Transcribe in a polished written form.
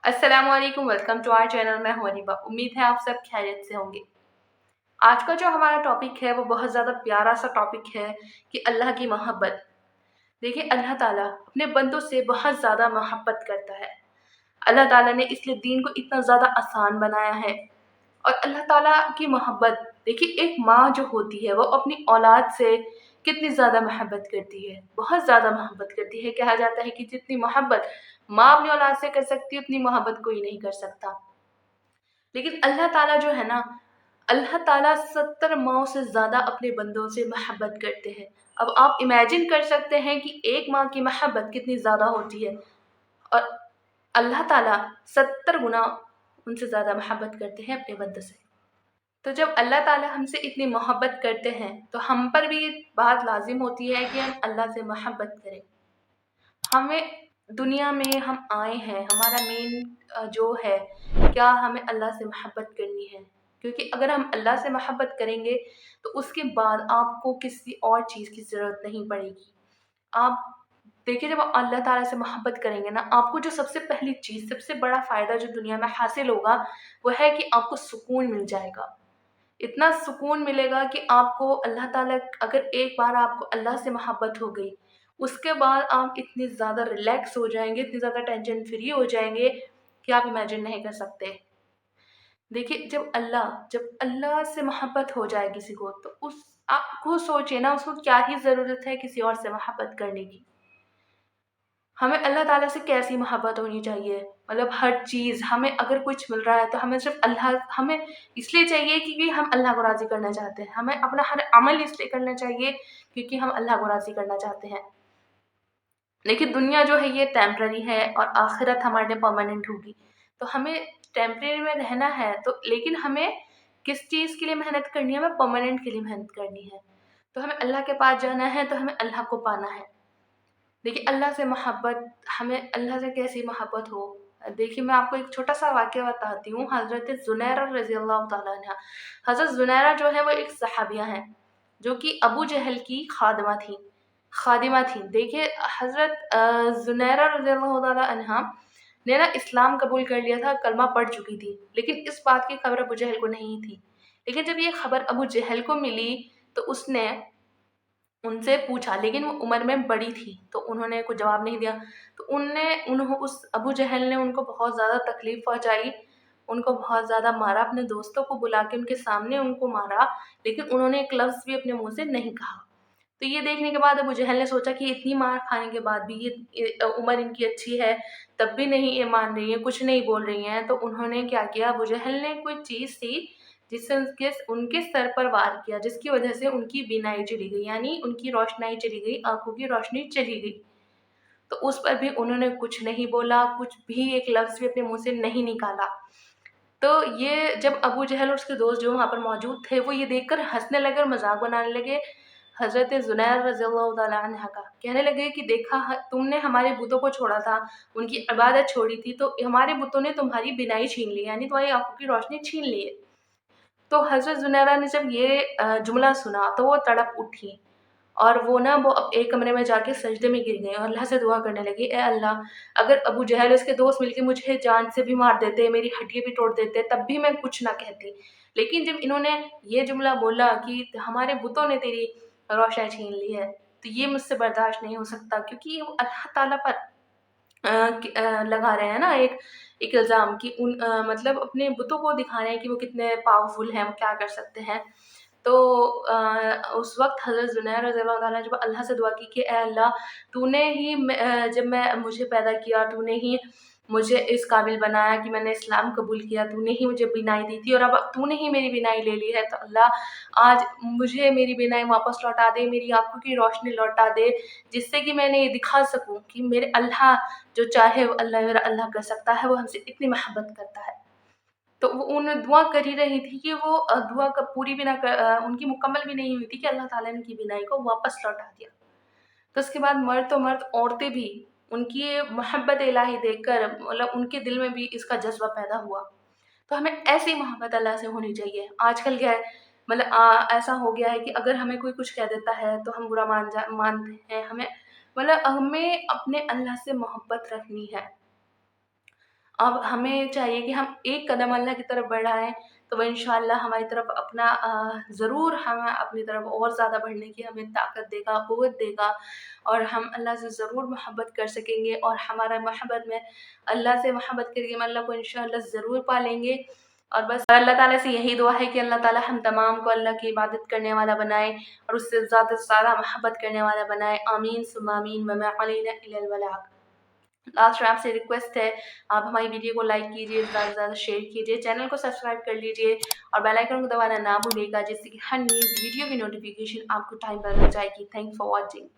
अस्सलाम वालेकुम, welcome to our channel. मैं हूं अनीबा। उम्मीद है आप सब खैरियत से होंगे। आज का जो हमारा टॉपिक है वो बहुत ज़्यादा प्यारा सा टॉपिक है कि अल्लाह की मोहब्बत। देखिए, अल्लाह ताला अपने बंदों से बहुत ज़्यादा मोहब्बत करता है। अल्लाह ताला ने इसलिए दीन को इतना ज़्यादा आसान बनाया है। और अल्लाह ताला की मोहब्बत, देखिए, एक माँ जो होती है वो अपनी औलाद से कितनी ज़्यादा मोहब्बत करती है, बहुत ज़्यादा मोहब्बत करती है। कहा जाता है कि जितनी मोहब्बत माँ अपनी औलाद से कर सकती है उतनी मोहब्बत कोई नहीं कर सकता। लेकिन अल्लाह ताला जो है ना, अल्लाह ताला 70 माँओं से ज़्यादा अपने बंदों से मोहब्बत करते हैं। अब आप इमेजिन कर सकते हैं कि एक माँ की मोहब्बत कितनी ज़्यादा होती है। और अल्लाह ताला 70 गुना उनसे ज़्यादा मोहब्बत करते हैं अपने बंदों से। तो जब अल्लाह ताला हमसे इतनी मोहब्बत करते हैं तो हम पर भी ये बात लाज़िम होती है कि हम अल्लाह से मोहब्बत करें। हमें दुनिया में हम आए हैं, हमारा मेन जो है, क्या हमें अल्लाह से मोहब्बत करनी है। क्योंकि अगर हम अल्लाह से मोहब्बत करेंगे तो उसके बाद आपको किसी और चीज़ की ज़रूरत नहीं पड़ेगी। आप देखिए, जब आप अल्लाह ताला से मोहब्बत करेंगे ना, आपको जो सबसे पहली चीज़, सबसे बड़ा फ़ायदा जो दुनिया में हासिल होगा, वो है कि आपको सुकून मिल जाएगा। इतना सुकून मिलेगा कि आपको अल्लाह ताला, अगर एक बार आपको अल्लाह से मोहब्बत हो गई, उसके बाद आप इतने ज़्यादा रिलैक्स हो जाएँगे, इतने ज़्यादा टेंशन फ्री हो जाएँगे कि आप इमेजिन नहीं कर सकते। देखिए, जब अल्लाह से मोहब्बत हो जाए किसी को, तो उस आप खुद सोचिए ना, उसको क्या ही ज़रूरत है किसी और से मोहब्बत करने की। हमें अल्लाह ताला से कैसी मोहब्बत होनी चाहिए, मतलब हर चीज़ हमें अगर कुछ मिल रहा है तो हमें सिर्फ़ अल्लाह, हमें इसलिए चाहिए क्योंकि हम अल्लाह को राज़ी करना चाहते हैं। हमें अपना हर अमल इसलिए करना चाहिए क्योंकि हम अल्लाह को राज़ी करना चाहते हैं। लेकिन दुनिया जो है ये टेम्पररी है और आखिरत हमारे लिए परमानेंट होगी। तो हमें टेम्परेरी में रहना है, तो लेकिन हमें किस चीज़ के लिए मेहनत करनी है? हमें परमानेंट के लिए मेहनत करनी है। तो हमें अल्लाह के पास जाना है, तो हमें अल्लाह को पाना है। देखिए, अल्लाह से मोहब्बत, हमें अल्लाह से कैसी मोहब्बत हो। देखिए, मैं आपको एक छोटा-सा वाक़या बताती हूँ। हज़रत ज़ुनैरा रज़ियल्लाहु तआला अन्हा, हज़रत ज़ुनैरा जो है वो एक सहाबिया हैं, जो कि अबू जहल की ख़ादिमा थीं। देखिए, हज़रत ज़ुनैरा रज़ियल्लाहु तआला अन्हा ने ना इस्लाम कबूल कर लिया था, कलमा पढ़ चुकी थी, लेकिन इस बात की खबर अबू जहल को नहीं थी। लेकिन जब ये खबर अबू जहल को मिली, तो उसने उनसे पूछा, लेकिन वो उम्र में बड़ी थी, तो उन्होंने कुछ जवाब नहीं दिया। तो उस अबू जहल ने उनको बहुत ज़्यादा तकलीफ़ पहुँचाई, उनको बहुत ज़्यादा मारा, अपने दोस्तों को बुला के उनके सामने उनको मारा, लेकिन उन्होंने एक लफ़्ज़ भी अपने मुँह से नहीं कहा। तो ये देखने के बाद अबू जहल ने सोचा कि इतनी मार खाने के बाद भी उम्र इनकी अच्छी है, तब भी नहीं ये मान रही हैं, कुछ नहीं बोल रही हैं। तो उन्होंने क्या किया, अबू जहल ने कोई चीज़ थी जिससे उनके उनके सर पर वार किया, जिसकी वजह से उनकी बीनाई चली गई, यानी उनकी रोशनाई चली गई, आँखों की रोशनी चली गई। तो उस पर भी उन्होंने कुछ नहीं बोला, कुछ भी एक लफ्ज़ भी अपने मुँह से नहीं निकाला। तो ये जब अबू जहल और उसके दोस्त जो वहाँ पर मौजूद थे, वो ये देखकर हँसने लगे और मज़ाक बनाने लगे हज़रत ज़ुनैर रज़ियल्लाहु तआला अन्हा का। कहने लगे कि देखा, तुमने हमारे बुतों को छोड़ा था, उनकी इबादत छोड़ी थी, तो हमारे बुतों ने तुम्हारी बिनाई छीन ली, यानी तुम्हारी आँखों की रोशनी छीन ली है। तो हज़रत ज़ुनैरा ने जब ये जुमला सुना तो वो तड़प उठी और वो एक कमरे में जाके सजदे में गिर गईं और अल्लाह से दुआ करने लगी, ए अल्लाह, अगर अबू जहल और इसके दोस्त मिलके मुझे जान से भी मार देते, मेरी हड्डियाँ भी तोड़ देते, तब भी मैं कुछ ना कहती। लेकिन जब इन्होंने ये जुमला बोला कि हमारे बुतों ने तेरी रोशनी छीन ली है, तो ये मुझसे बर्दाश्त नहीं हो सकता, क्योंकि वो अल्लाह ताला पर लगा रहे हैं ना एक इल्ज़ाम कि मतलब अपने बुतों को दिखा रहे हैं कि वो कितने पावरफुल हैं, वो क्या कर सकते हैं। तो उस वक़्त हज़रत ज़ुनैर रज़ियल्लाहु ताला जब अल्लाह से दुआ की कि ए अल्लाह, तूने ही जब मैं मुझे पैदा किया, तूने ही मुझे इस काबिल बनाया कि मैंने इस्लाम कबूल किया, तूने ही मुझे बीनाई दी थी और अब तूने ही मेरी बीनाई ले ली है, तो अल्लाह, आज मुझे मेरी बीनाई वापस लौटा दे, मेरी आँखों की रोशनी लौटा दे, जिससे कि मैंने ये दिखा सकूँ कि मेरे अल्लाह जो चाहे वो अल्लाह, मेरा अल्लाह कर सकता है, वो हमसे इतनी मोहब्बत करता है। तो वो दुआ कर ही रही थी कि वो दुआ कब पूरी भी उनकी मुकम्मल भी नहीं हुई थी कि अल्लाह ताला ने उनकी बीनाई को वापस लौटा दिया। तो उसके बाद मर्द तो मर्द, औरतें भी उनकी ये मोहब्बत इलाही देखकर, मतलब उनके दिल में भी इसका जज़्बा पैदा हुआ। तो हमें ऐसी मोहब्बत अल्लाह से होनी चाहिए। आजकल क्या है, मतलब ऐसा हो गया है कि अगर हमें कोई कुछ कह देता है तो हम बुरा मानते हैं। हमें अपने अल्लाह से मोहब्बत रखनी है। अब हमें चाहिए कि हम एक कदम अल्लाह की तरफ बढ़ाएँ, तो वो इंशाअल्लाह हमारी तरफ अपना ज़रूर हमें अपनी तरफ और ज़्यादा बढ़ने की हमें ताकत देगा, क़ुव्वत देगा और हम अल्लाह से ज़रूर मोहब्बत कर सकेंगे और हमारा मोहब्बत में अल्लाह से मोहब्बत करके हम अल्लाह को इंशाअल्लाह ज़रूर पालेंगे। और बस अल्लाह ताला से यही दुआ है कि अल्लाह ताला हम तमाम को अल्लाह की इबादत करने वाला बनाए और उससे ज़्यादा से ज़्यादा मोहब्बत करने वाला बनाए। आमीन सुम्मा आमीन वमा अलैना इल्लल बलाग। लास्ट में आपसे रिक्वेस्ट है, आप हमारी वीडियो को लाइक कीजिए, ज़्यादा से ज़्यादा शेयर कीजिए, चैनल को सब्सक्राइब कर लीजिए और बेल आइकन को दबाना ना भूलिएगा, जिससे कि हर न्यू वीडियो की नोटिफिकेशन आपको टाइम पर मिल जाएगी। Thanks for watching.